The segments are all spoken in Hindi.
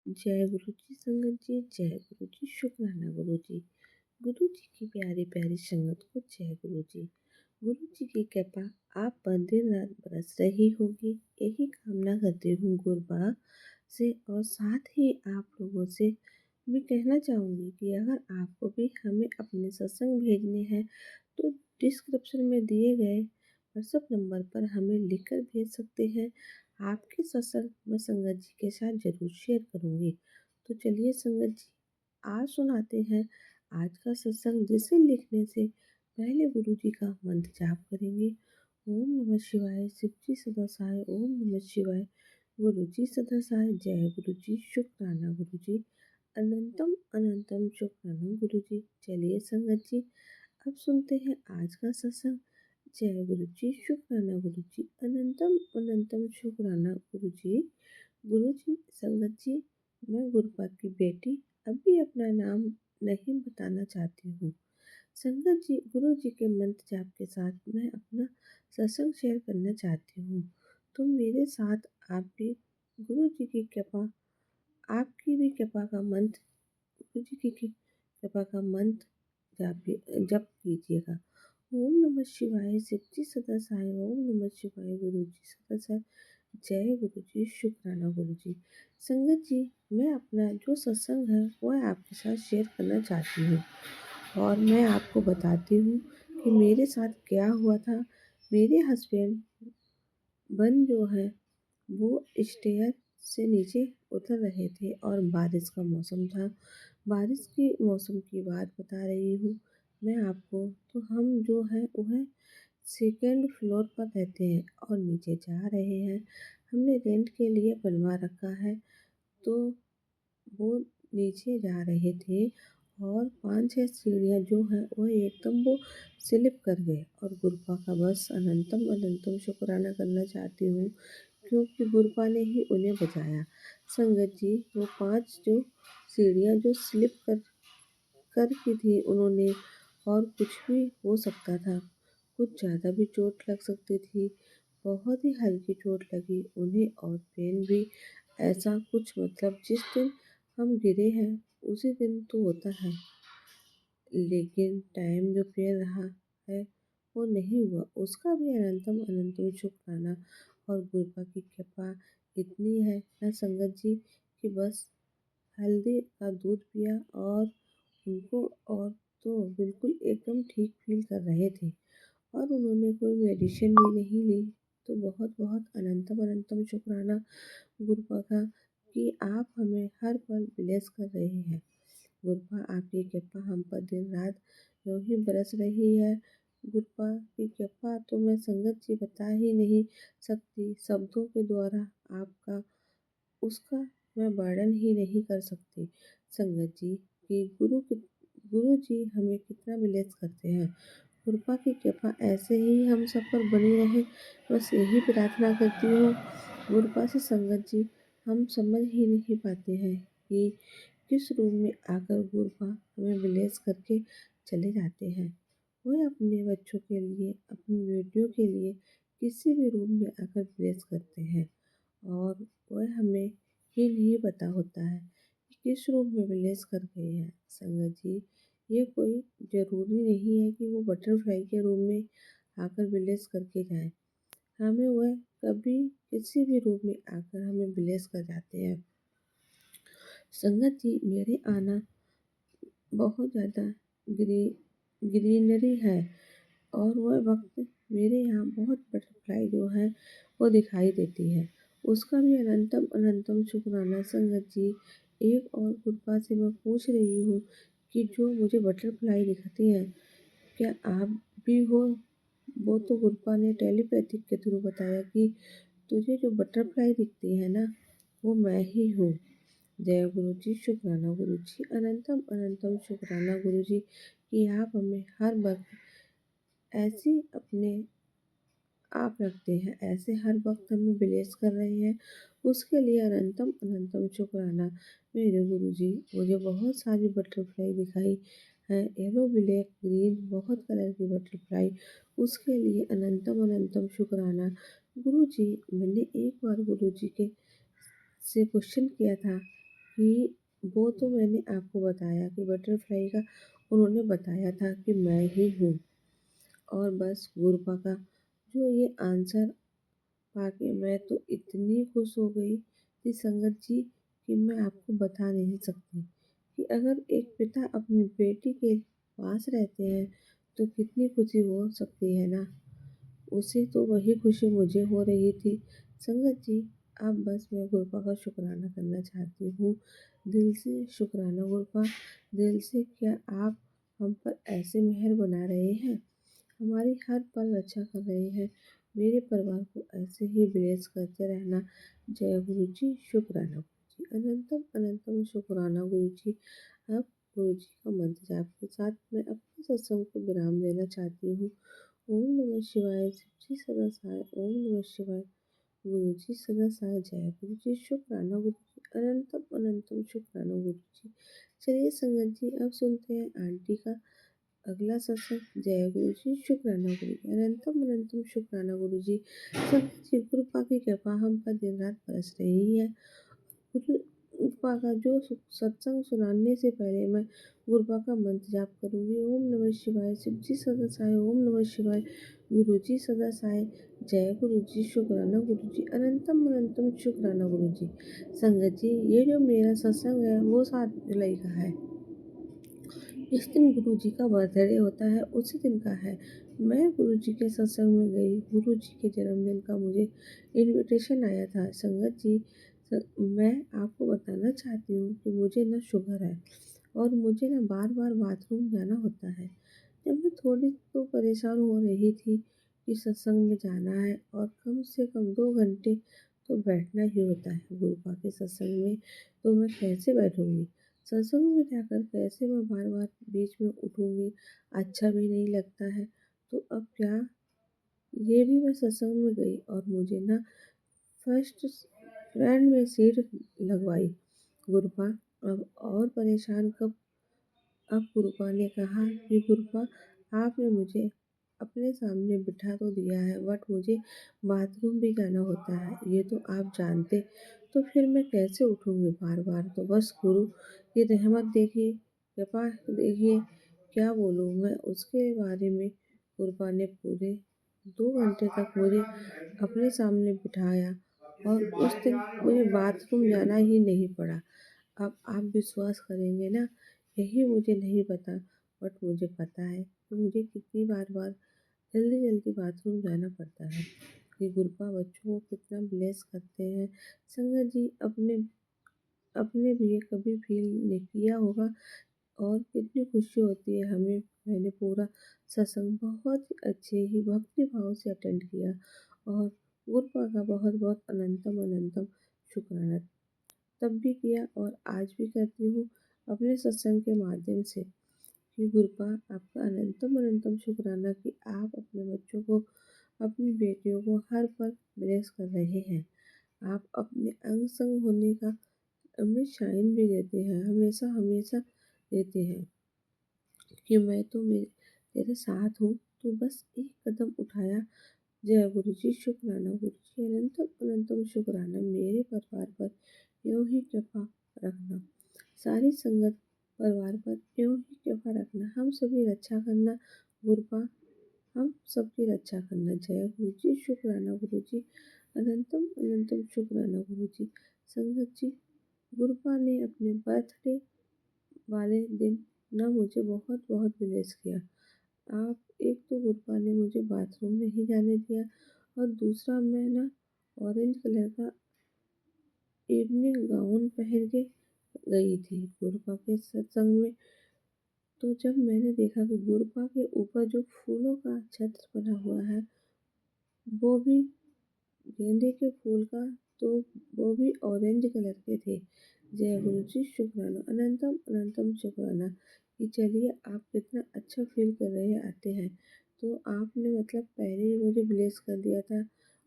जय गुरु जी संगत जी, जय गुरु जी, शुक्राना गुरु जी। गुरु जी की प्यारी प्यारी संगत को जय गुरु जी। गुरु जी की कृपा आप पर दिन रात बरस रही होगी, यही कामना करती हूँ गुरुबा से। और साथ ही आप लोगों से मैं कहना चाहूँगी कि अगर आपको भी हमें अपने सत्संग भेजने हैं तो डिस्क्रिप्शन में दिए गए व्हाट्सएप नंबर पर हमें लिखकर भेज सकते हैं। आपके सत्संग मैं संगत जी के साथ ज़रूर शेयर करूँगी। तो चलिए संगत जी, आज सुनाते हैं आज का सत्संग, जिसे लिखने से पहले गुरु जी का मंत्र जाप करेंगे। ओम नमः शिवाय, शिव जी सदा सहाय। ओम नमः शिवाय, गुरु जी सदा सहाय। जय गुरु जी, शुक्राना गुरु जी। अनंतम अनंतम शुक्राना गुरु जी। चलिए संगत जी, अब सुनते हैं आज का सत्संग। जय गुरु जी, शुक्राना गुरु जी। अनंतम अनंतम शुक्राना गुरु जी। गुरु जी संगत जी, मैं गुरुपा की बेटी अभी अपना नाम नहीं बताना चाहती हूँ। संगत जी, गुरु जी के मंत्र जाप के साथ मैं अपना सत्संग शेयर करना चाहती हूँ। तो मेरे साथ आप भी गुरु जी की कृपा, आपकी भी कृपा का मंत्र, गुरु जी की कृपा का मंत्र जप कीजिएगा। ओम नमः शिवाय, शिव जी सदा सहाय। ओम नमः शिवाय, गुरु जी सदा सहाय। जय गुरु जी, शुक्राना गुरु जी। संगत जी, मैं अपना जो सत्संग है वह आपके साथ शेयर करना चाहती हूँ। और मैं आपको बताती हूँ कि मेरे साथ क्या हुआ था। मेरे हस्बैंड बन जो है वो स्टेयर से नीचे उतर रहे थे और बारिश का मौसम था। बारिश के मौसम की बात बता रही हूँ मैं आपको। तो हम जो है वह सेकेंड फ्लोर पर रहते हैं और नीचे जा रहे हैं। हमने रेंट के लिए बनवा रखा है। तो वो नीचे जा रहे थे और 5-6 सीढ़ियाँ जो हैं वह एकदम वो स्लिप कर गए। और गुरुपा का बस अनंतम अनंतम शुक्राना करना चाहती हूँ, क्योंकि गुरुपा ने ही उन्हें बचाया। संगत जी, वो 5 जो सीढ़ियाँ जो स्लिप कर की थी उन्होंने, और कुछ भी हो सकता था, कुछ ज़्यादा भी चोट लग सकती थी। बहुत ही हल्की चोट लगी उन्हें, और पेन भी ऐसा कुछ, मतलब जिस दिन हम गिरे हैं उसी दिन तो होता है, लेकिन टाइम जो पेन रहा है वो नहीं हुआ। उसका भी अनंतम अनंतम शुक्राना। और गुरुपा की कृपा इतनी है ना संगत जी, कि बस हल्दी का दूध पिया और उनको, और तो बिल्कुल एकदम ठीक फील कर रहे थे। और उन्होंने कोई मेडिसिन भी नहीं ली। तो बहुत बहुत अनंतम अनंतम शुक्राना गुरुपा का, कि आप हमें हर पल ब्लेस कर रहे हैं। गुरुपा, आपकी कृपा हम पर दिन रात यूं ही बरस रही है। गुरुपा की कृपा तो मैं संगत जी बता ही नहीं सकती, शब्दों के द्वारा आपका उसका मैं वर्णन ही नहीं कर सकती। संगत जी, कि गुरु जी हमें कितना ब्लेस करते हैं। कृपा की कृपा ऐसे ही हम सब पर बनी रहे, बस यही प्रार्थना करती हूँ। गुरुपा से संगत जी, हम समझ ही नहीं पाते हैं कि किस रूप में आकर गुरुपा हमें ब्लेस करके चले जाते हैं। वह अपने बच्चों के लिए, अपनी बेटियों के लिए किसी भी रूप में आकर ब्लेस करते हैं। और वह हमें ही नहीं पता होता है कि किस रूप में ब्लेस कर गए हैं। संगत जी, ये कोई ज़रूरी नहीं है कि वो बटरफ्लाई के रूप में आकर ब्लेस करके जाएं। हमें वह कभी किसी भी रूप में आकर हमें ब्लेस कर जाते हैं। संगत जी, मेरे आना बहुत ज़्यादा ग्रीनरी है, और वह वक्त मेरे यहाँ बहुत बटरफ्लाई जो है वो दिखाई देती है। उसका भी अनंतम अनंतम शुक्राना। संगत जी, एक और कृपा से मैं पूछ रही हूँ कि जो मुझे बटरफ्लाई दिखती हैं, क्या आप भी हो? वो तो गुरुपा ने टेलीपैथिक के थ्रू बताया कि तुझे जो बटरफ्लाई दिखती है ना, वो मैं ही हूँ। जय गुरु जी, शुक्राना गुरु जी। अनंतम अनंतम शुक्राना गुरु जी, कि आप हमें हर वक्त ऐसी अपने आप रखते हैं, ऐसे हर वक्त हमें ब्लेस कर रहे हैं। उसके लिए अनंतम अनंतम शुक्राना मेरे गुरु जी। मुझे बहुत सारी बटरफ्लाई दिखाई है, येलो ब्लैक ग्रीन, बहुत कलर की बटरफ्लाई। उसके लिए अनंतम अनंतम शुक्राना गुरु जी। मैंने एक बार गुरु जी के से क्वेश्चन किया था कि वो तो मैंने आपको बताया कि बटरफ्लाई का उन्होंने बताया था कि मैं ही हूँ। और बस गुरुपा का जो ये आंसर पाके मैं तो इतनी खुश हो गई कि संगत जी कि मैं आपको बता नहीं सकती कि अगर एक पिता अपनी बेटी के पास रहते हैं तो कितनी खुशी हो सकती है ना। उसे तो वही खुशी मुझे हो रही थी। संगत जी, अब बस मैं गुरपा का शुक्राना करना चाहती हूँ। दिल से शुक्राना गुरपा, दिल से। क्या आप हम पर ऐसे मेहर बना रहे हैं, हमारी हर पल रक्षा कर रहे हैं। मेरे परिवार को ऐसे ही ब्लेस करते रहना। जय गुरु जी, शुक्राना गुरु जी, अनंतम अनंतम शुक्राना गुरु जी। अब गुरु जी का मंत्र जाप के साथ मैं अपने सत्संग को विराम देना चाहती हूँ। ओम नमः शिवाय, शिव जी सदा सहाय। ओम नमः शिवाय, गुरु जी सदा सहाय। जय गुरु जी, शुक्राना गुरु जी, अनंतम अनंतम शुक्राना गुरु जी। चलिए संगत जी, अब सुनते हैं आंटी का अगला सत्संग। जय गुरु जी, शुक्राना गुरु जी, अनंतम अनंतम शुक्राना गुरु जी। संगत जी, कृपा की कृपा हम पर दिन रात बरस रही है। गुरुपा का जो सत्संग सुनाने से पहले मैं गुरुपा का मंत्र जाप करूंगी। ओम नमः शिवाय, शिव जी सदा सहाय। ओम नमः शिवाय, गुरु जी सदा सहाय। जय गुरु जी, शुक्राना गुरु जी, अनंतम अनंतम शुक्राना गुरु जी। संगत जी, ये जो मेरा सत्संग है वो 7 जुलाई का है। जिस दिन गुरु जी का बर्थडे होता है उसी दिन का है। मैं गुरु जी के सत्संग में गई। गुरु जी के जन्मदिन का मुझे इनविटेशन आया था। संगत जी, मैं आपको बताना चाहती हूँ कि मुझे ना शुगर है और मुझे ना बार बार बाथरूम जाना होता है। जब मैं थोड़ी तो परेशान हो रही थी कि सत्संग में जाना है और कम से कम 2 घंटे तो बैठना ही होता है गुरुपा के सत्संग में, तो मैं कैसे बैठूंगी। सत्संग में जाकर कैसे मैं बार बार बीच में उठूंगी, अच्छा भी नहीं लगता है। तो अब क्या, ये भी मैं सत्संग में गई और मुझे ना फर्स्ट फ्रेंड में सीट लगवाई। गुरुपा अब और परेशान कब। अब गुरुपा ने कहा कि गुरुपा, आपने मुझे अपने सामने बिठा तो दिया है बट मुझे बाथरूम भी जाना होता है, ये तो आप जानते। तो फिर मैं कैसे उठूंगी बार बार। तो बस गुरु की रहमत देखिए, कृपा देखिए, क्या बोलूँ मैं उसके बारे में। गुरुपा ने पूरे 2 घंटे तक मुझे अपने सामने बिठाया और उस दिन मुझे बाथरूम जाना ही नहीं पड़ा। अब आप विश्वास करेंगे ना, यही मुझे नहीं पता बट मुझे पता है कि मुझे कितनी बार बार जल्दी जल्दी बाथरूम जाना पड़ता है। ये गुरुपा बच्चों को कितना ब्लेस करते हैं। संगत जी, अपने अपने भी ये कभी फील नहीं किया होगा और कितनी खुशी होती है हमें। मैंने पूरा सत्संग बहुत ही अच्छे ही भक्ति भाव से अटेंड किया और गुरुपा का बहुत बहुत अनंतम अनंतम शुक्राना तब भी किया और आज भी करती हूँ अपने सत्संग के माध्यम से कि गुरुपा, आपका अनंतम अनंतम शुक्राना कि आप अपने बच्चों को, अपनी बेटियों को हर पल ब्लेस कर रहे हैं। आप अपने अंग संग होने का हमें शाइन भी देते हैं, हमेशा हमेशा देते हैं कि मैं तो तेरे साथ हूँ, तो बस एक कदम उठाया। जय गुरु जी, शुक्राना गुरु जी, अनंतम अनंतम शुक्राना। मेरे परिवार पर यूं ही कृपा रखना, सारी संगत परिवार पर यूं ही कृपा रखना, हम सभी रक्षा करना गुरुपा, हम सबकी रक्षा करना। जय गुरु जी, शुक्राना गुरु जी, अनंतम अनंतम शुक्राना गुरु जी। संगत जी, गुरुपा ने अपने बर्थडे वाले दिन ना मुझे बहुत बहुत ब्लेस किया। आप एक तो गुरुपा ने मुझे बाथरूम नहीं जाने दिया और दूसरा मैं ना ऑरेंज कलर का इवनिंग गाउन पहन के गई थी गुरुपा के सत्संग में। तो जब मैंने देखा कि गुरुपा के ऊपर जो फूलों का छत्र बना हुआ है वो भी गेंदे के फूल का, तो वो भी ऑरेंज कलर के थे। जय गुरु जी, शुक्राना, अनंतम अनंतम शुक्राना कि चलिए आप कितना अच्छा फील कर रहे आते हैं। तो आपने मतलब पहले ही मुझे ब्लेस कर दिया था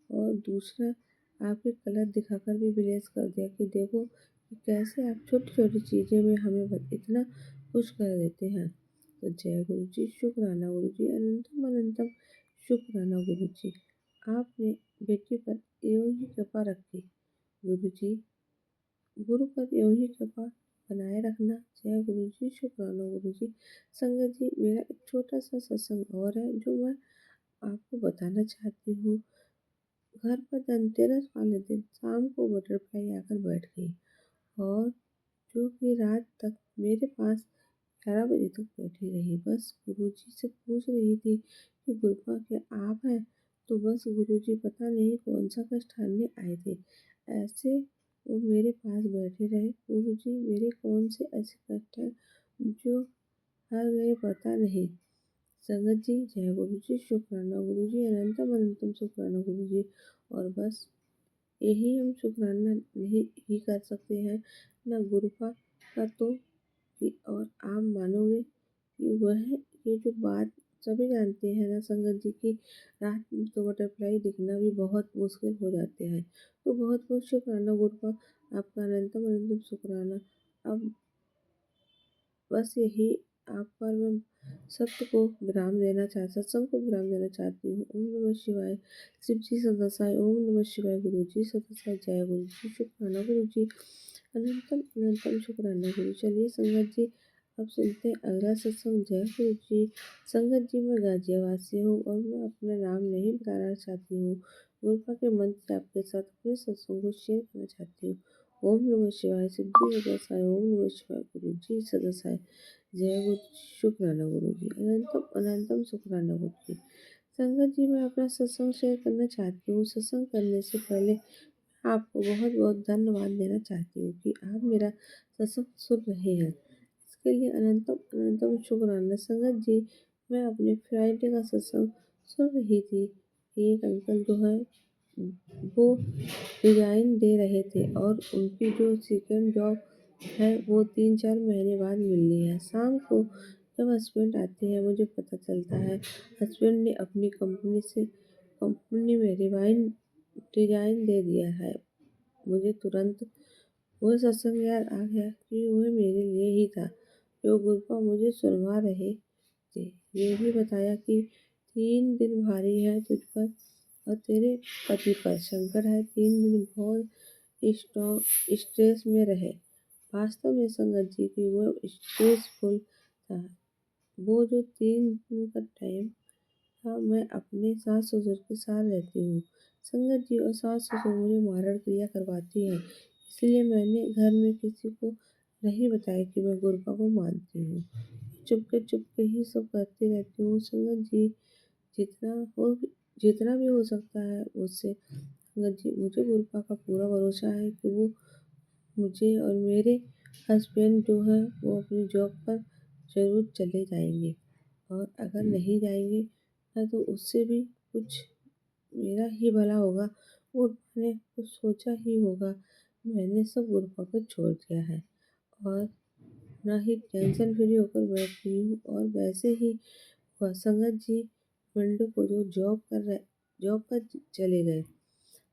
और दूसरा आपके कलर दिखाकर भी ब्लेस कर दिया कि देखो कि कैसे आप छोटी छोटी चीज़ें में हमें इतना खुश कर देते हैं। तो जय गुरु जी, शुक्राना गुरु जी, अनंतम अनंतम शुक्राना गुरु जी। आपने बेटी पर यूं ही कृपा रखी गुरु जी। गुरु पर यूं ही कृपा बनाए रखना। जय गुरु जी, शुक्राना गुरु जी। संगत जी, मेरा एक छोटा सा सत्संग और है जो मैं आपको बताना चाहती हूँ। घर पर धनतेरस वाले दिन शाम को बटरफ्लाई आकर बैठ गई और जो कि रात तक मेरे पास 11 बजे तक बैठी रही। बस गुरुजी से पूछ रही थी कि गुरुपा क्या आप हैं? तो बस गुरुजी पता नहीं कौन सा कष्ट हरने आए थे। ऐसे वो मेरे पास बैठे रहे। गुरुजी मेरे कौन से ऐसे कष्ट हैं जो हर गए पता नहीं। संगत जी, जय गुरु जी, शुक्राना गुरु जी, अनंतम अनंतम शुक्राना गुरु जी। और बस यही हम शुक्राना नहीं ही कर सकते हैं न गुरुपा का तो कि और आप मानोगे कि वह ये जो बात सभी जानते हैं ना संगत जी की रात में तो बटरफ्लाई दिखना भी बहुत मुश्किल हो जाते हैं। तो बहुत बहुत शुक्राना गुरुपा, आपका अनंतम अनंतम शुक्राना। अब बस यही आप पर मैं सत्य को विराम देना सत्संग को विराम देना चाहती हूँ। ओम नमः शिवाय। शिव जी सदासाय। ओम नमः शिवाय। गुरु जी सदासाय। जय गुरु जी, शुक्राना गुरु जी, अनंतम अनंतम शुक्राना गुरु। चलिए संगत जी, अब सुनते हैं अगला सत्संग। जय गुरु जी। संगत जी, मैं गाजियाबाद से हूँ और मैं अपना नाम नहीं बताना चाहती हूँ। गुरुपा के मंत्र से आपके साथ अपने सत्संग को शेयर करना चाहती हूँ। ओम नमः शिवाय। शिव जी सदासाय। ओम नमः शिवाय। गुरु जी सदासाय। जय गुरु, शुक्राना गुरु जी, अनंतम अनंतम शुक्राना गुरु जी। संगत जी, मैं अपना सत्संग शेयर करना चाहती हूँ। सत्संग करने से पहले आपको बहुत बहुत धन्यवाद देना चाहती हूँ कि आप मेरा सत्संग सुन रहे हैं। इसके लिए अनंतम अनंतम शुक्राना। संगत जी, मैं अपने फ्राइडे का सत्संग सुन रही थी। एक अंकल जो है वो रिजाइन दे रहे थे और उनकी जो सेकंड जॉब है वो 3-4 महीने बाद मिलनी है। शाम को जब हस्बैंड आते हैं मुझे पता चलता है हस्बैंड ने अपनी कंपनी में रिजाइन दे दिया है। मुझे तुरंत वो सत्संग याद आ गया कि वह मेरे लिए ही था जो गुरुपा मुझे सुनवा रहे थे। ये भी बताया कि 3 दिन भारी है तुझ पर और तेरे पति पर संकट है। 3 दिन बहुत स्ट्रेस में रहे। वास्तव में संगत जी की वो स्ट्रेसफुल था। वो जो 3 दिन का टाइम था मैं अपने सास ससुर के साथ रहती हूँ। संगत जी और सास ससुर मुझे मारण क्रिया करवाती हैं, इसलिए मैंने घर में किसी को नहीं बताया कि मैं गुरुपा को मानती हूँ। चुपके चुपके ही सब करती रहती हूँ। संगत जी, जितना हो जितना भी हो सकता है मुझसे संगत जी, मुझे गुरुपा का पूरा भरोसा है कि वो मुझे और मेरे हस्बैंड जो है वो अपनी जॉब पर ज़रूर चले जाएंगे और अगर नहीं जाएंगे ना तो उससे भी कुछ मेरा ही भला होगा और मैंने कुछ सोचा ही होगा। मैंने सब गुरुपा को छोड़ दिया है और ना ही टेंशन फ्री होकर बैठी हूँ। और वैसे ही हुआ संगत जी, मंडे को जो जॉब पर चले गए।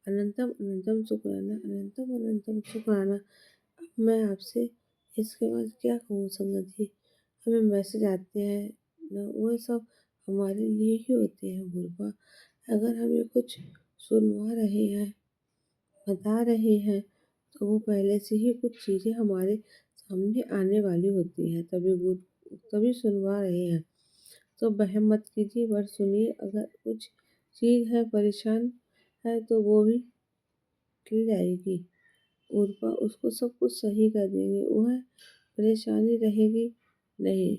अनंतम अनंतम शुक्राना, अनंतम अनंतम शुक्राना। अब मैं आपसे इसके बाद क्या कहूँ संगत जी। हमें मैसेज आते हैं ना, वो सब हमारे लिए ही होते हैं गुरुपा। अगर हमें कुछ सुनवा रहे हैं, बता रहे हैं तो वो पहले से ही कुछ चीज़ें हमारे सामने आने वाली होती हैं, तभी सुनवा रहे हैं। तो वहम मत कीजिए, बट सुनिए। अगर कुछ चीज़ है परेशान है तो वो भी खिल जाएगी। गुरुपा उसको सब कुछ सही कर देंगे, वह परेशानी रहेगी नहीं।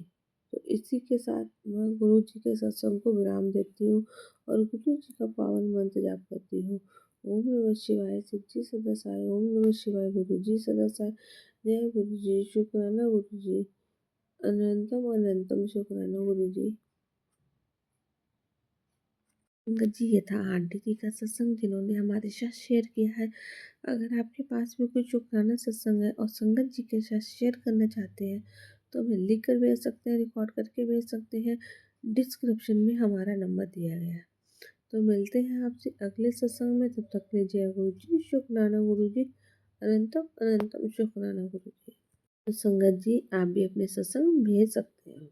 तो इसी के साथ मैं गुरु जी के सत्संग को विराम देती हूँ और गुरु जी का पावन मंत्र जाप करती हूँ। ओम नमः शिवाय। शिव जी सदासाय। ओम नमः शिवाय। गुरु जी सदासाय। जय गुरु जी, शुक्राना गुरु जी, अनंतम अनंतम शुक्राना गुरु जी। संगत जी, ये था आंटी जी का सत्संग जिन्होंने हमारे साथ शेयर किया है। अगर आपके पास में कोई शुक्राना सत्संग है और संगत जी के साथ शेयर करना चाहते हैं तो हमें लिख कर भेज सकते हैं, रिकॉर्ड करके भेज सकते हैं। डिस्क्रिप्शन में हमारा नंबर दिया गया है। तो मिलते हैं आपसे अगले सत्संग में। तब तक के लिए जय गुरु जी, शुक्राना गुरु जी, अनंतम अनंतम शुक्राना गुरु जी। तो संगत जी, आप भी अपने सत्संग भेज सकते हैं।